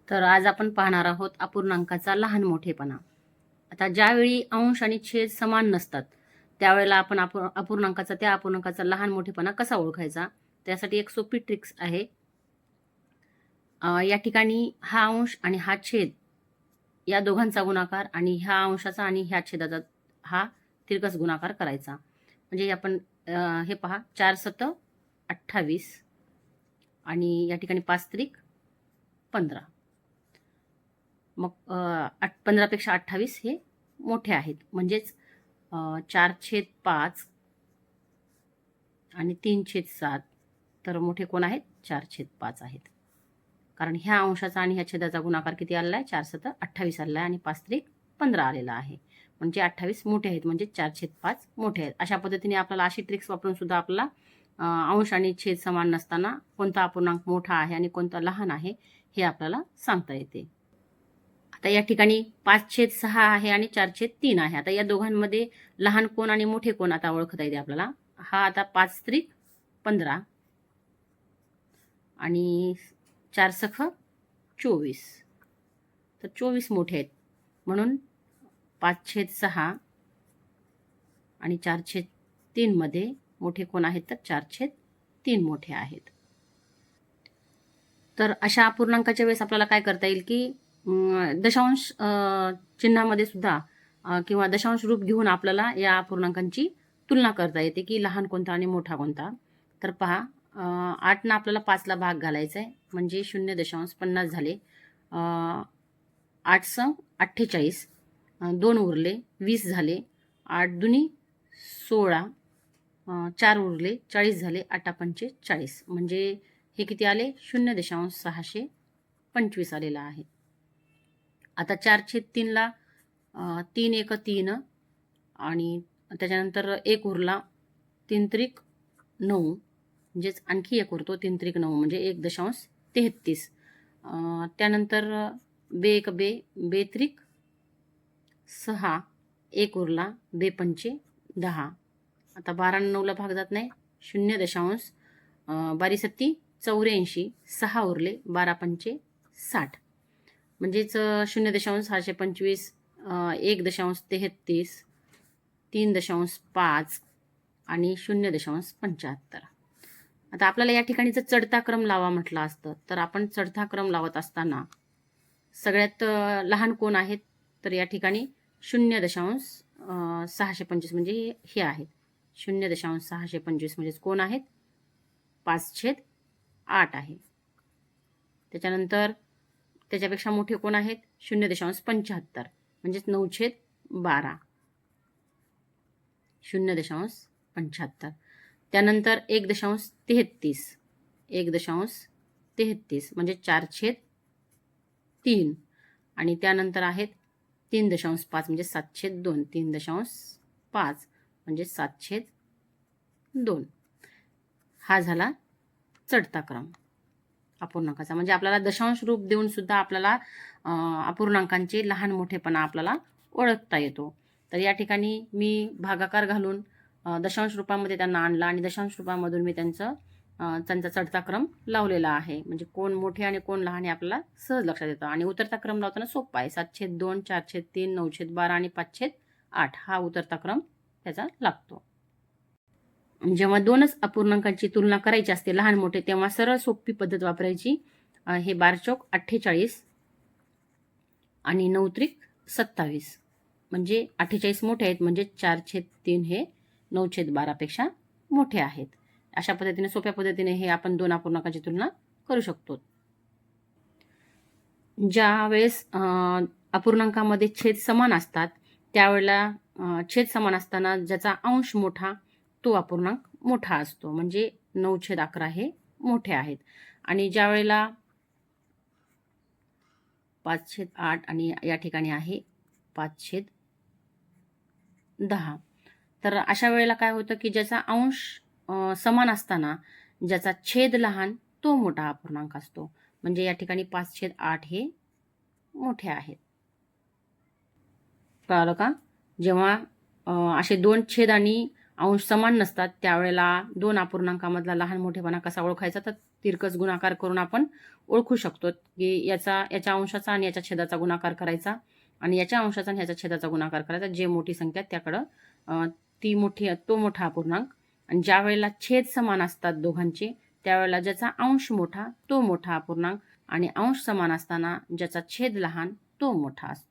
तर आज आपण पाहणार आहोत अपूर्णांकाचा लहान मोठेपणा. आता ज्यावेळी अंश आणि छेद समान नसतात त्यावेळेला आपण अपूर्णांकाचा त्या अपूर्णांकाचा लहान मोठेपणा कसा ओळखायचा, त्यासाठी एक सोपी ट्रिक्स आहे. या ठिकाणी हा अंश आणि हा छेद या दोघांचा गुणाकार आणि ह्या अंशाचा आणि ह्या छेदाचा हा तिरकस गुणाकार करायचा. म्हणजे आपण हे पहा 4 7 28 आणि या ठिकाणी 5 त्रिक 15. मग 15 पेक्षा 28 हे मोठे आहेत, म्हणजेच 4/5 आणि 3/7. तर मोठे कोण आहेत? 4/5 आहेत. कारण ह्या अंशाचा आणि ह्या छेदाचा गुणाकार किती आलेला आहे? 4 7 28 आलेला आहे आणि 5 त्रिक 15 आलेला आहे. म्हणजे 28 मोठे आहेत, म्हणजे 4/5 मोठे आहेत. अशा पद्धतीने आपल्याला अशी ट्रिक्स वापरून सुद्धा आपला अंश आणि छेद समान नसताना कोणता अपूर्णांक मोठा आहे आणि कोणता लहान आहे हे आपल्याला सांगता येते. आता या ठिकाणी 5/6 आहे आणि 4/3 आहे. आता या दोघांमध्ये लहान कोण आणि मोठे कोण आता ओळखता येते आपल्याला. हा आता 5 त्रिक 15 आणि 4 सख 24. तर 24 मोठे आहेत, म्हणून 5/6 आणि 4/3 मध्ये मोठे कोण आहेत? तर 4/3 मोठे आहेत. तर अशा अपूर्णांकाच्या वेळेस आपल्याला काय करता येईल की दशांश चिन्हामध्ये सुद्धा किंवा दशांश रूप घेऊन आपल्याला या अपूर्णांकांची तुलना करता येते की लहान कोणता आणि मोठा कोणता. तर पहा, 8 ना आपल्याला 5 ला भाग घालायचा आहे, म्हणजे 0.50 झाले. 8 स 48, 2 उरले 20 झाले. 8 दुनी 16, 4 उरले 40 झाले. 8 पंचे 40, म्हणजे हे किती आले? 0.625 आलेला आहे. आता 4/3 ला 3 1 3 आणि त्याच्यानंतर 1 उरला. 3 त्रिक 9, म्हणजेच आणखी 1 उरतो. 3 त्रिक 9 म्हणजे 1.33. त्यानंतर 2 1 2, 2 त्रिक 6, 1 उरला. 2 पंचे 10. आता 12 9 ला भाग जात नाही. 0. 12 84, 6 उरले. 12 पंचे 60, म्हणजेच 0.625, 1.33, 3.5 आणि 0.75. आता आपल्याला या ठिकाणी जर चढता क्रम लावा म्हटलं असतं तर आपण चढता क्रम लावत असताना सगळ्यात लहान कोण आहेत? तर या ठिकाणी 0.625 म्हणजे हे आहेत. 0.625 म्हणजेच कोण आहेत? 5/8 आहे. त्याच्यानंतर त्याच्यापेक्षा मोठे कोण आहेत? 0.75 म्हणजेच 9/12. 0.75. त्यानंतर 1.33, 1.33 म्हणजे 4/3 आणि त्यानंतर आहेत 3.5 म्हणजे 7/2, 3.5 म्हणजे 7/2. हा झाला चढता क्रम अपूर्णांकाचा. म्हणजे आपल्याला दशांश रूप देऊन सुद्धा आपल्याला अपूर्णांकांचे लहान मोठेपणा आपल्याला ओळखता येतो. तर या ठिकाणी मी भागाकार घालून दशांश रूपामध्ये त्यांना आणला आणि दशांश रूपामधून मी त्यांचा चढता क्रम लावलेला आहे. म्हणजे कोण मोठे आणि कोण लहान हे आपल्याला सहज लक्षात येतं. आणि उतरता क्रम लावताना सोपा आहे. 7/2, 4/3, 9/12 आणि 5/8 हा उतरता क्रम त्याचा लागतो. जेव्हा दोनच अपूर्णांकांची तुलना करायची असते लहान मोठे, तेव्हा सरळ सोपी पद्धत वापरायची. हे 12 × 48 आणि 9 त्रिक 27, म्हणजे 48 मोठे आहेत, म्हणजे 4/3 हे 9/12 पेक्षा मोठे आहेत. अशा पद्धतीने सोप्या पद्धतीने हे आपण दोन अपूर्णांकांची तुलना करू शकतो. ज्या वेळेस अपूर्णांकामध्ये छेद समान असतात त्यावेळेला छेद समान असताना ज्याचा अंश मोठा तो अपूर्णांक मोठा असतो, म्हणजे 9/11 हे मोठे आहेत. आणि ज्या वेळेला 5/8 आणि या ठिकाणी आहे 5/10, तर अशा वेळेला काय होतं की ज्याचा अंश समान असताना ज्याचा छेद लहान तो मोठा अपूर्णांक असतो. म्हणजे या ठिकाणी 5/8 हे मोठे आहेत. कळालं का? जेव्हा असे दोन छेद आणि अंश समान नसतात त्यावेळेला दोन अपूर्णांकामधला लहान मोठेपणा कसा ओळखायचा, तर तिरकस गुणाकार करून आपण ओळखू शकतो की याच्या अंशाचा आणि याच्या छेदाचा गुणाकार करायचा आणि याच्या अंशाचा आणि ह्याच्या छेदाचा गुणाकार करायचा. जे मोठी संख्या त्याकडं तो मोठा अपूर्णांक, आणि ज्या वेळेला छेद समान असतात दोघांचे त्यावेळेला ज्याचा अंश मोठा तो मोठा अपूर्णांक आणि अंश समान असताना ज्याचा छेद लहान तो मोठा असतो.